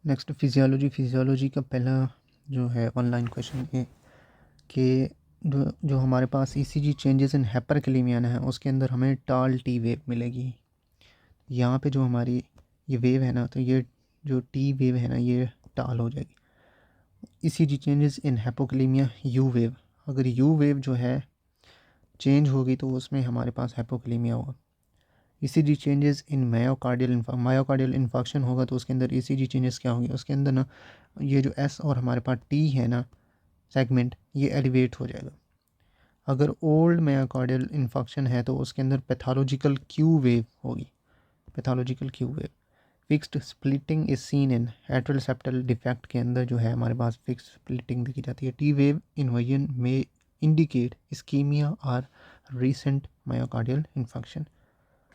Next physiology का पहला जो है ऑनलाइन क्वेश्चन ये कि जो हमारे पास ईसीजी चेंजेस इन हाइपरकैलेमिया है उसके अंदर हमें टाल टी वेव मिलेगी। यहाँ पे जो हमारी ये वेव है ना, तो ये जो टी वेव है ना ये टाल हो जाएगी। ECG changes in hypokalemia you wave, अगर यू वेव जो है चेंज होगी तो उसमें हमारे पास हाइपोकैलेमिया होगा। ECG changes in myocardial infarction होगा तो उसके अंदर ईसीजी चेंजेस क्या होंगे, उसके अंदर ना ये जो एस और हमारे पास टी है ना सेगमेंट, ये एलिवेट हो जाएगा। अगर ओल्ड मायोकार्डियल इन्फाक्शन है तो उसके अंदर पैथोलॉजिकल क्यू वेव होगी, pathological Q wave. Fixed splitting is seen in atrial septal defect के अंदर जो है हमारे पास फिक्स्ड स्प्लिटिंग देखी जाती है। टी वेव इन्वर्जन में इंडिकेट इस्कीमिया और recent myocardial infection.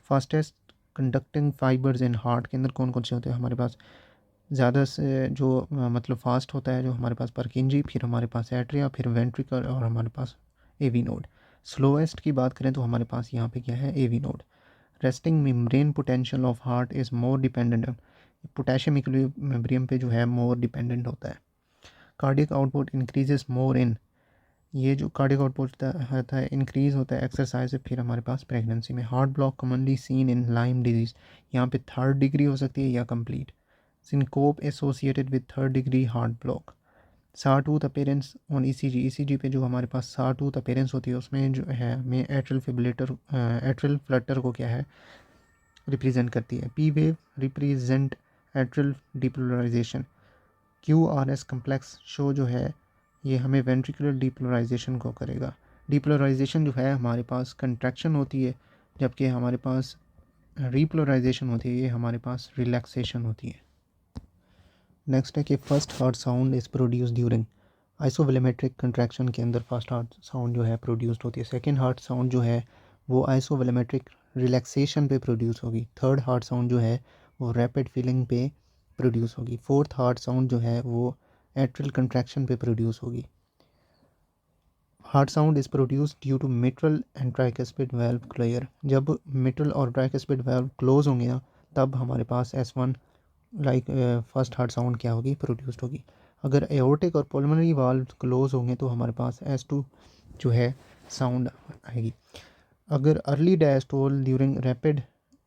Fastest conducting fibres in heart के अंदर कौन कौन से होते हैं हमारे पास, ज़्यादा से जो मतलब फास्ट होता है जो हमारे पास परकिंजी, फिर हमारे पास एट्रिया, फिर वेंट्रिकल और हमारे पास एवी नोड। स्लोएस्ट की बात करें तो हमारे पास यहाँ पे क्या है, AV node. Resting membrane potential of heart is more dependent, potassium equilibrium पे जो है मोर डिपेंडेंट होता है। Cardiac output increases more in, ये जो कार्डियक आउटपुट होता है इंक्रीज़ होता है एक्सरसाइज से, फिर हमारे पास प्रेगनेंसी में। Heart block commonly seen in Lyme disease, यहाँ पे 3rd डिग्री हो सकती है या complete. Syncope associated with 3rd degree heart block. Sawtooth appearance on ECG, ECG पे जो हमारे पास साटूथ अपेरेंस होती है उसमें जो है हमें एट्रियल फ्लटर को क्या है रिप्रेजेंट करती है। P wave represent atrial depolarization. Q R S complex show जो है ये हमें वेंट्रिकुलर डिपोलराइजेशन को करेगा। डिपोलराइजेशन जो है हमारे पास कंट्रैक्शन होती है, जबकि हमारे पास रिपोलराइजेशन होती है ये हमारे पास रिलैक्सेशन होती है। नेक्स्ट है कि first heart sound is produce during isovolumetric contraction के अंदर फर्स्ट हार्ट साउंड जो है प्रोड्यूस्ड होती है। सेकेंड हार्ट साउंड जो है वो आइसोवोलेमेट्रिक रिलैक्सेशन पे प्रोड्यूस होगी। थर्ड हार्ट साउंड जो है वो रैपिड फीलिंग पे प्रोड्यूस होगी। फोर्थ हार्ट साउंड जो है वो एट्रियल कंट्रैक्शन पे प्रोड्यूस होगी। Heart sound is produce due to mitral and tricuspid valve clear, जब मिट्रल और ट्राइकस्पिड वाल्व क्लोज होंगे ना तब हमारे पास S1 like first heart sound क्या होगी, प्रोड्यूस्ड होगी। अगर एओर्टिक और पल्मोनरी वाल्व क्लोज होंगे तो हमारे पास S2 जो है साउंड आएगी। अगर early diastole during rapid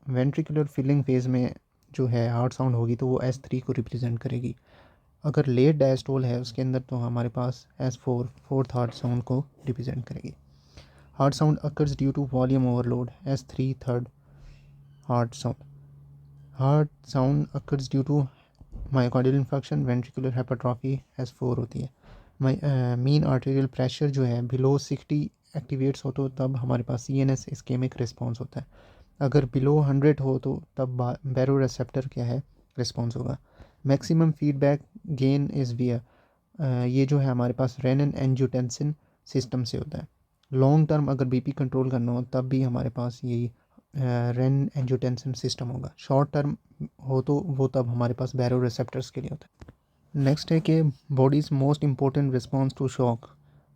ventricular filling phase में जो है हार्ट साउंड होगी तो वो S3 को रिप्रेजेंट करेगी। अगर लेट डायस्टोल है उसके अंदर तो हमारे पास S4 फोर्थ हार्ट साउंड को रिप्रेजेंट करेगी। Heart sound occurs due to volume overload, S3 third heart sound. Heart sound occurs due to myocardial infection, ventricular hypertrophy, S4 होती है। मीन आर्टेरियल प्रेशर जो है बिलो 60 एक्टिवेट्स हो तो तब हमारे पास CNS इस्केमिक रिस्पॉन्स होता है। अगर बिलो 100 हो तो तब बैरो रिसेप्टर क्या है रिस्पॉन्स होगा। Maximum feedback gain is wear, ये जो है हमारे पास रेनिन एंजियोटेंसिन सिस्टम से होता है। लॉन्ग टर्म अगर बीपी कंट्रोल करना हो तब भी हमारे पास यही रेनिन एंजियोटेंसिन सिस्टम होगा। शॉर्ट टर्म हो तो वो तब हमारे पास बैरो रिसेप्टर्स के लिए होता है। नेक्स्ट है कि body's most important response to shock,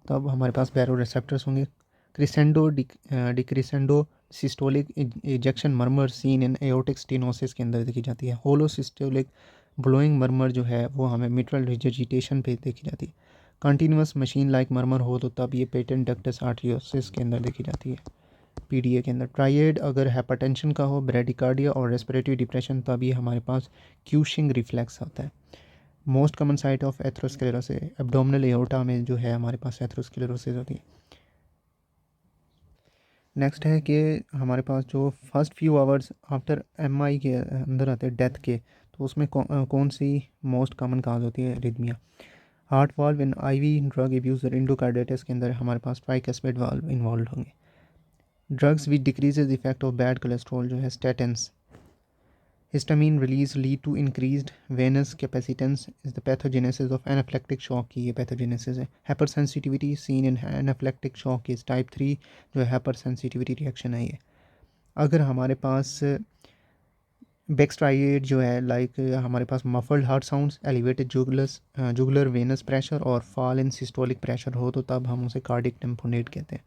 तब हमारे पास बैरो रिसेप्टर्स होंगे। Crescendo decrescendo systolic ejection murmur seen in aortic stenosis के अंदर देखी जाती है। होलो सिस्टोलिक ब्लोइंग मर्मर जो है वो हमें मिट्रल रिजिटेशन पे देखी जाती है। कंटिन्यूस मशीन लाइक मर्मर हो तो तब ये पेटेंट डक्टस आर्टरियोसिस के अंदर देखी जाती है। PDA के अंदर ट्राइएड अगर हाइपरटेंशन का हो, ब्रेडिकार्डिया और रेस्पिरेटरी डिप्रेशन, तब ये हमारे पास क्यूशिंग रिफ्लेक्स आता है। Most common site of atherosclerosis abdominal aorta में जो है हमारे पास एथरोस्क्लेरोसिस होती है। नेक्स्ट है कि हमारे पास जो first few hours after MI के अंदर आते हैं डेथ के, तो उसमें कौन सी मोस्ट कॉमन काज होती है, arrhythmia. Heart valve in IV drug abuser endocarditis के अंदर हमारे पास ट्राइकस्पिड वाल्व इन्वॉल्व होंगे। Drugs which decreases effect of bad cholesterol जो है statins. Histamine release lead to increased venous capacitance is the pathogenesis of anaphylactic shock की ये pathogenesis है। Hyper sensitivity seen in anaphylactic shock is type 3 जो है hyper sensitivity reaction है ये। अगर हमारे पास बेक्सट्राइड जो है लाइक हमारे पास muffled heart sounds, elevated jugular venous pressure और फॉल इन सिस्टोलिक प्रेशर हो तो तब हम उसे कार्डिक टेम्पोनेट कहते हैं।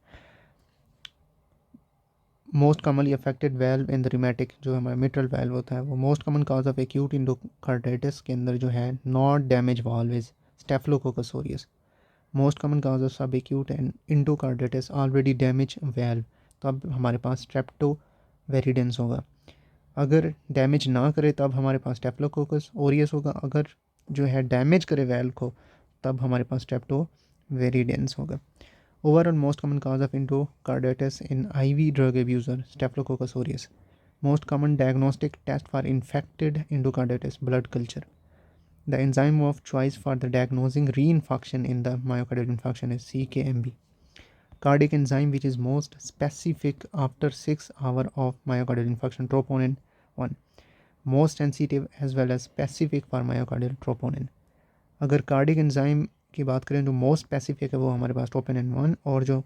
Most commonly affected valve in the rheumatic, जो हमारा मिट्रल वेल्व होता है वो। Most common cause of acute endocarditis के अंदर जो है not damage valve is staphylococcus aureus. Most common cause of sub acute and endocarditis already damage valve, तब हमारे पास स्ट्रेप्टो वेरिडेंस होगा। अगर डैमेज ना करे तब हमारे पास स्टेफिलोकोकस ओरियस होगा। अगर जो है डैमेज करे वेल्व को तब हमारे पास स्ट्रेप्टो वेरिडेंस होगा। Overall, most common cause of endocarditis in IV drug abuser, Staphylococcus aureus. Most common diagnostic test for infected endocarditis, blood culture. The enzyme of choice for the diagnosing reinfection in the myocardial infarction is CKMB. Cardiac enzyme which is most specific after 6 hours of myocardial infarction, troponin 1. Most sensitive as well as specific for myocardial troponin. अगर cardiac enzyme की बात करें तो most specific है वो हमारे पास troponin 1, और जो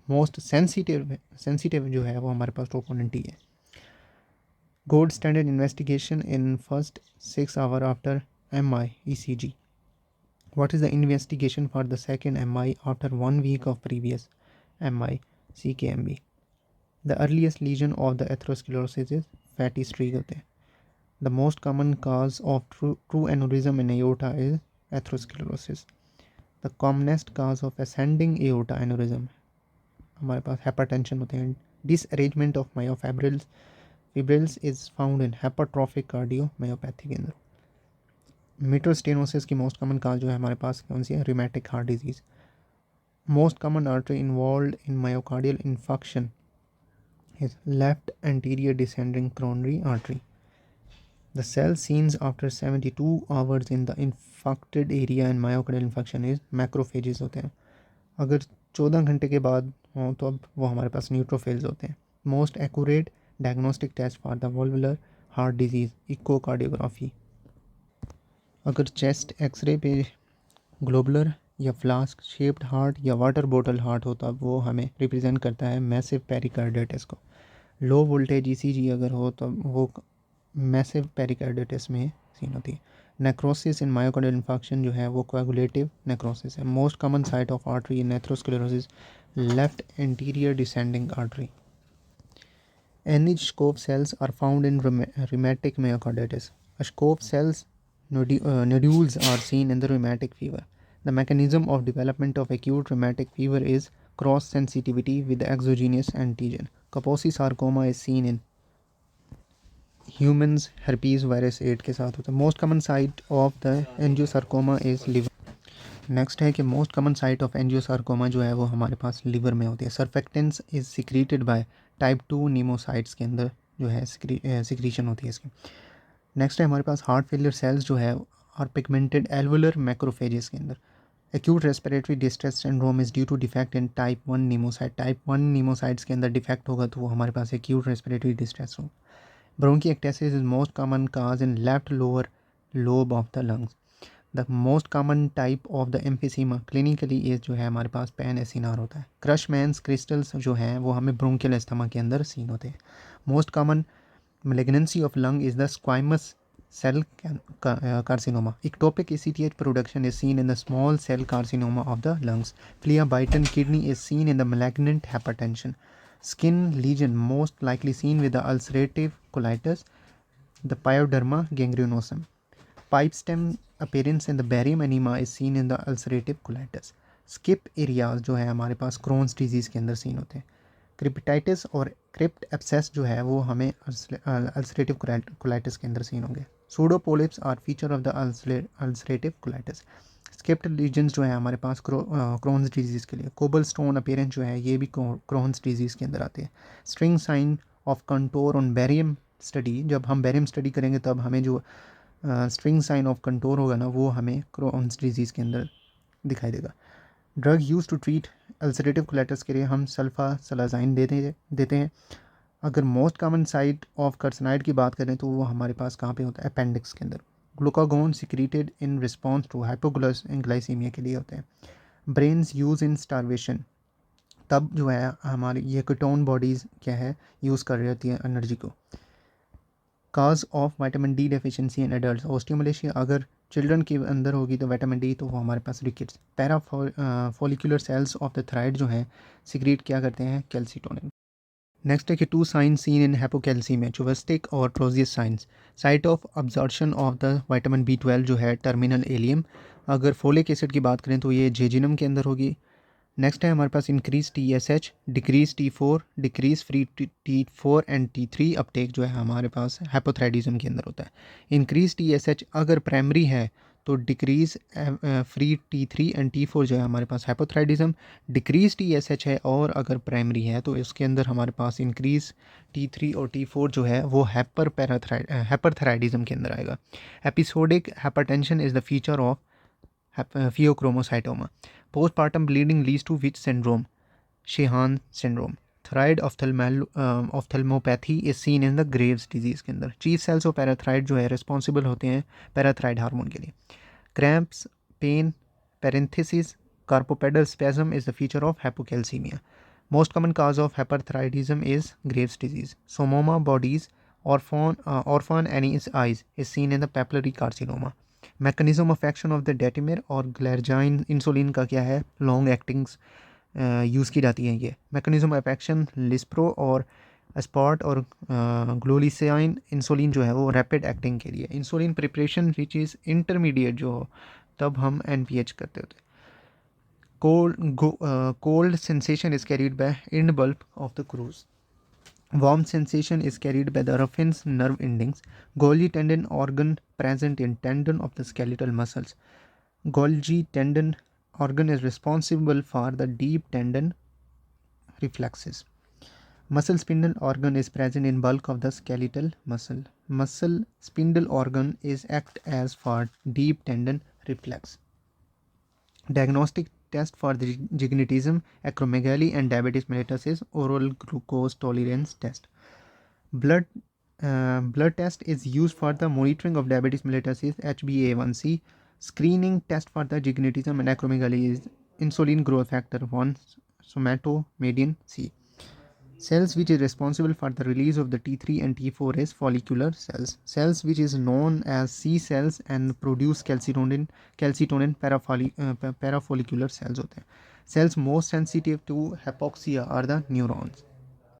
मोस्ट सेंसिटिव जो है वो हमारे पास ट्रोपोनिन टी है। Gold standard investigation in first 6 hour after MI ECG. What is the investigation for the second MI after 1 week of previous MI CKMB? The earliest lesion of the atherosclerosis is fatty streak होते हैं। The most common cause of true aneurysm in aorta is atherosclerosis. The commonest cause of ascending aorta aneurysm हमारे पास hypertension होते हैं। Disarrangement of myofibrils is found in hypertrophic cardiomyopathy के अंदर। Mitral stenosis की most common काज जो है हमारे पास कौन सी है? Rheumatic heart disease. Most common artery involve in myocardial infection is left anterior descending coronary artery. The cell seen after 72 hours in the infected area in myocardial infarction is macrophages होते हैं। अगर 14 घंटे के बाद हो तो अब वो हमारे पास न्यूट्रोफिल्स होते हैं। Most accurate diagnostic test for the valvular heart disease echocardiography. अगर चेस्ट एक्सरे पे ग्लोबुलर या फ्लास्क शेप्ड हार्ट या वाटर बोतल हार्ट हो तब वो हमें रिप्रेजेंट करता है मैसिव पेरिकार्डिटिस को। लो वोल्टेज ECG अगर हो तो वो मैसिव पेरिकार्डिटिस में सीन होती है। नेक्रोसिस इन मायोकार्डियल इन्फेक्शन जो है वो कोएगुलेटिव नेक्रोसिस है। Most common site of artery in atherosclerosis left anterior descending artery. Schopf cells are found in rheumatic myocarditis. Schopf cells nodules are seen in the rheumatic fever. The mechanism of development of acute rheumatic fever is cross sensitivity with the exogenous antigen. Kaposi sarcoma is seen in humans herpes virus 8 के साथ होता है। Most common site of the angiosarcoma is liver. Next है कि most common site of angiosarcoma जो है वो हमारे पास लिवर में होती है। Surfactants is secreted by type 2 नीमोसाइट्स के अंदर जो है सिक्रीशन होती है इसकी। नेक्स्ट है हमारे पास हार्ट फेलियर सेल्स जो है और पिगमेंटेड एल्वुलर मैक्रोफेजेस के अंदर। Acute respiratory distress syndrome is due to defect in type 1 pneumocyte. Type 1 pneumocytes के अंदर डिफेक्ट होगा तो वो हमारे पास एक्यूट रेस्पिरेटरी डिस्ट्रेस होगा। Bronchiectasis is most common cause in left lower lobe of the lungs. The most common type of the emphysema clinically is जो है हमारे पास पैन एसिनार होता है। क्रशमैन्स क्रिस्टल्स जो हैं वो हमें ब्रोंकियल एस्थमा के अंदर सीन होते हैं। Most common malignancy of lung is the squamous cell carcinoma. Ectopic ACTH production is seen in the small cell carcinoma of the lungs. Phlebiton kidney is seen in the malignant hypertension. Skin lesion most likely seen with the ulcerative colitis, the pyoderma gangrenosum. Pipe stem appearance in the barium enema is seen in the ulcerative colitis. Skip areas जो है हमारे पास Crohn's disease के अंदर scene होते हैं। क्रिप्टाइटिस और crypt abscess जो है वो हमें अल्सरेटिव कोलाइटिस के अंदर सीन होंगे। Pseudopolyps are feature of the ulcerative colitis. Skipped lesions जो है हमारे पास क्रोन्स डिजीज़ के लिए। कोबल स्टोन अपीयरेंस जो है ये भी क्रोन्स डिजीज़ के अंदर आते हैं। String sign of Kantor on barium study, जब हम बैरियम स्टडी करेंगे तब हमें जो स्ट्रिंग साइन ऑफ कंटोर होगा ना वो हमें क्रोन्स डिजीज़ के अंदर दिखाई देगा। Drug use to treat ulcerative colitis के लिए हम सल्फासलाज़ाइन देते हैं। अगर most common site of carcinoid की बात करें तो वो हमारे पास कहाँ पे होता है? अपेंडिक्स के अंदर। Glucagon secreted in response to hypoglycemia के लिए होते हैं। ब्रेन्स यूज इन स्टारवेशन, तब जो है हमारी ये कीटोन बॉडीज़ क्या है यूज़ कर रही होती है एनर्जी को। Cause of vitamin D deficiency in adult. Osteomalacia अगर चिल्ड्रन के अंदर होगी तो विटामिन डी तो वो हमारे पास rickets. Para follicular cells of the thyroid जो है सिक्रीट क्या करते हैं? कैल्सिटोनिन। नेक्स्ट है कि 2 signs seen in hypocalcemia, chvostek और प्रोजियस signs. Site of absorption of the vitamin B12 जो है टर्मिनल एलियम। अगर फोलिक एसिड की बात करें तो ये जेजिनम के अंदर होगी। नेक्स्ट है हमारे पास increase TSH, decrease T4, decrease free T4 and T3 uptake जो है हमारे पास हाइपोथायराइडिज्म के अंदर होता है। इंक्रीज TSH अगर प्राइमरी है तो decrease free T3 and T4 जो है हमारे पास हाइपोथायराइडिज्म। डिक्रीज TSH है और अगर प्राइमरी है तो इसके अंदर हमारे पास इंक्रीज T3 और T4 जो है वो हाइपरथायराइडिज्म के अंदर आएगा। Episodic hypertension is the feature of pheochromocytoma. Postpartum bleeding leads to which syndrome? Sheehan syndrome. Thyroid ophthalmopathy is seen in the Graves disease के अंदर। चीफ सेल्स ऑफ पैराथायराइड जो है रिस्पॉन्सिबल होते हैं पैराथायराइड हार्मोन के लिए। Cramps, pain, paresthesia, carpopedal spasm is the feature of hypocalcemia. Most common cause of hyperthyroidism is Graves disease. Psammoma bodies orphan Annie's eyes is seen in the papillary carcinoma. Mechanism of action of the detemir और glargine insulin का क्या है, long actings use की जाती हैं ये। Mechanism of action lispro और spot और ग्लोलिसाइन इंसुलिन जो है वो रैपिड एक्टिंग के लिए। Insulin preparation which is intermediate जो हो तब हम NPH करते होते। Cold sensation is carried bye in bulb of the cruise. Warm sensation is carried by the Ruffin's nerve endings. Golgi tendon organ present in tendon of the skeletal muscles. Golgi tendon organ is responsible for the deep tendon reflexes. Muscle spindle organ is present in bulk of the skeletal muscle. Muscle spindle organ is act as for deep tendon reflex. Diagnostic test for the gigantism, acromegaly and diabetes mellitus is oral glucose tolerance test. Blood test is used for the monitoring of diabetes mellitus is HbA1c. Screening test for the gigantism and acromegaly is insulin growth factor 1 somatomedin C. Cells which is responsible for the release of the T3 and T4 is follicular cells. Cells which is known as C cells and produce calcitonin parafollicular cells होते हैं. Cells most sensitive to hypoxia are the neurons.